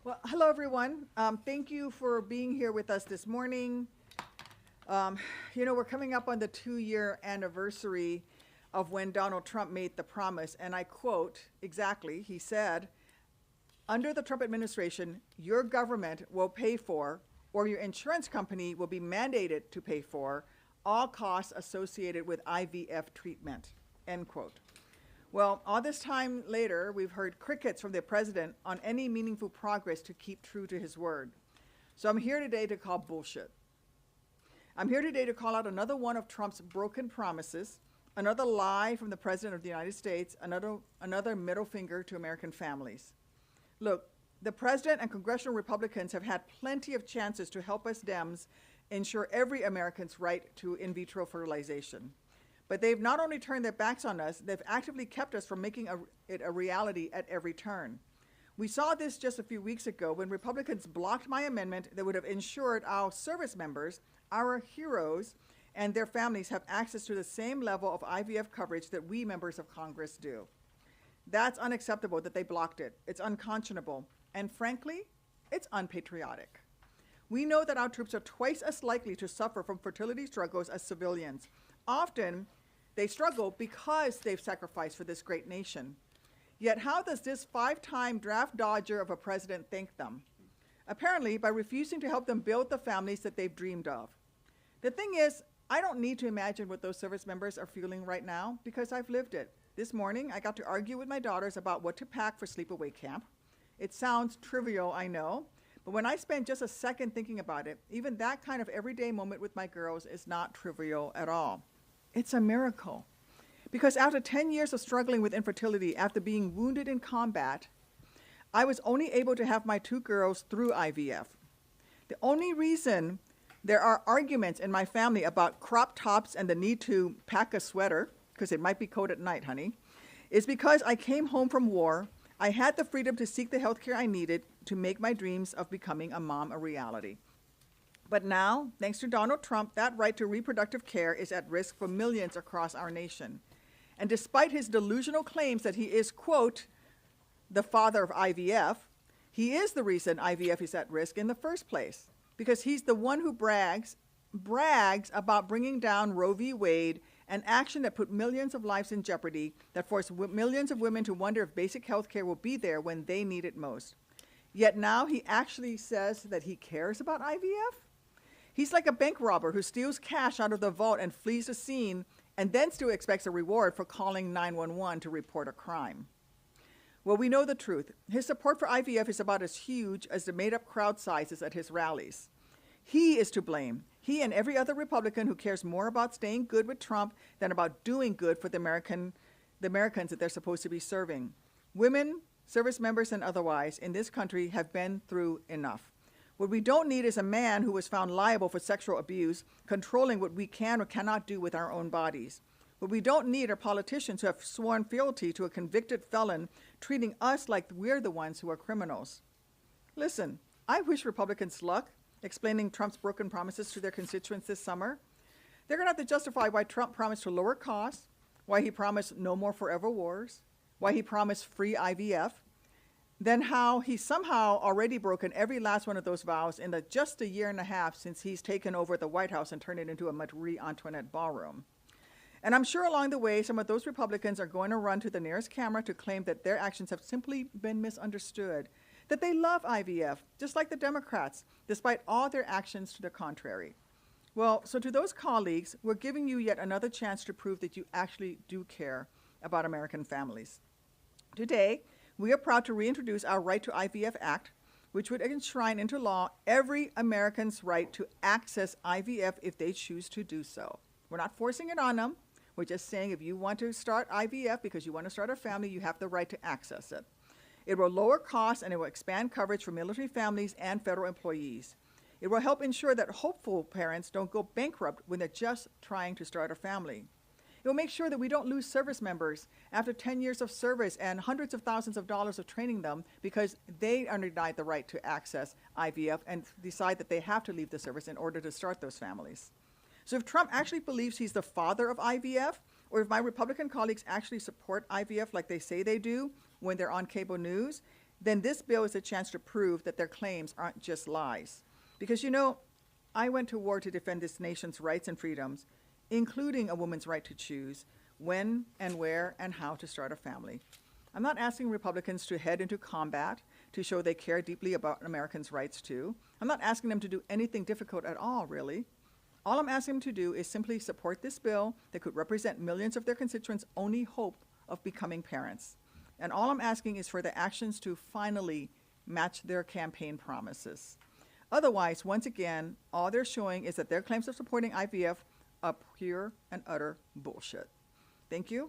Well, hello, everyone. Thank you for being here with us this morning. Um, we're coming up on the 2-year anniversary of when Donald Trump made the promise, and I quote exactly, he said, under the Trump administration, your government will pay for, or your insurance company will be mandated to pay for, all costs associated with IVF treatment, end quote. Well, all this time later, we've heard crickets from the president on any meaningful progress to keep true to his word. So I'm here today to call bullshit. I'm here today to call out another one of Trump's broken promises, another lie from the president of the United States, another middle finger to American families. Look, the president and congressional Republicans have had plenty of chances to help us Dems ensure every American's right to in vitro fertilization. But they've not only turned their backs on us, they've actively kept us from making it a reality at every turn. We saw this just a few weeks ago when Republicans blocked my amendment that would have ensured our service members, our heroes, and their families have access to the same level of IVF coverage that we members of Congress do. That's unacceptable that they blocked it. It's unconscionable. And frankly, it's unpatriotic. We know that our troops are twice as likely to suffer from fertility struggles as civilians. Often, they struggle because they've sacrificed for this great nation. Yet how does this 5-time draft dodger of a president thank them? Apparently, by refusing to help them build the families that they've dreamed of. The thing is, I don't need to imagine what those service members are feeling right now because I've lived it. This morning, I got to argue with my daughters about what to pack for sleepaway camp. It sounds trivial, I know, but when I spend just a second thinking about it, even that kind of everyday moment with my girls is not trivial at all. It's a miracle. Because after 10 years of struggling with infertility, after being wounded in combat, I was only able to have my 2 girls through IVF. The only reason there are arguments in my family about crop tops and the need to pack a sweater, because it might be cold at night, honey, is because I came home from war. I had the freedom to seek the health care I needed to make my dreams of becoming a mom a reality. But now, thanks to Donald Trump, that right to reproductive care is at risk for millions across our nation. And despite his delusional claims that he is, quote, the father of IVF, he is the reason IVF is at risk in the first place, because he's the one who brags about bringing down Roe v. Wade, an action that put millions of lives in jeopardy, that forced millions of women to wonder if basic health care will be there when they need it most. Yet now he actually says that he cares about IVF? He's like a bank robber who steals cash out of the vault and flees the scene and then still expects a reward for calling 911 to report a crime. Well, we know the truth. His support for IVF is about as huge as the made-up crowd sizes at his rallies. He is to blame. He and every other Republican who cares more about staying good with Trump than about doing good for the Americans that they're supposed to be serving. Women, service members, and otherwise in this country have been through enough. What we don't need is a man who was found liable for sexual abuse, controlling what we can or cannot do with our own bodies. What we don't need are politicians who have sworn fealty to a convicted felon, treating us like we're the ones who are criminals. Listen, I wish Republicans luck explaining Trump's broken promises to their constituents this summer. They're going to have to justify why Trump promised to lower costs, why he promised no more forever wars, why he promised free IVF, then how he's somehow already broken every last one of those vows in just a year and a half since he's taken over the White House and turned it into a Marie Antoinette ballroom. And I'm sure along the way, some of those Republicans are going to run to the nearest camera to claim that their actions have simply been misunderstood, that they love IVF, just like the Democrats, despite all their actions to the contrary. Well, so to those colleagues, we're giving you yet another chance to prove that you actually do care about American families. Today, we are proud to reintroduce our Right to IVF Act, which would enshrine into law every American's right to access IVF if they choose to do so. We're not forcing it on them. We're just saying if you want to start IVF because you want to start a family, you have the right to access it. It will lower costs and it will expand coverage for military families and federal employees. It will help ensure that hopeful parents don't go bankrupt when they're just trying to start a family. It will make sure that we don't lose service members after 10 years of service and hundreds of thousands of dollars of training them because they are denied the right to access IVF and decide that they have to leave the service in order to start those families. So if Trump actually believes he's the father of IVF, or if my Republican colleagues actually support IVF like they say they do when they're on cable news, then this bill is a chance to prove that their claims aren't just lies. Because I went to war to defend this nation's rights and freedoms, including a woman's right to choose when and where and how to start a family. I'm not asking Republicans to head into combat to show they care deeply about Americans' rights too. I'm not asking them to do anything difficult at all, really. All I'm asking them to do is simply support this bill that could represent millions of their constituents' only hope of becoming parents. And all I'm asking is for the actions to finally match their campaign promises. Otherwise, once again, all they're showing is that their claims of supporting IVF are pure and utter bullshit. Thank you.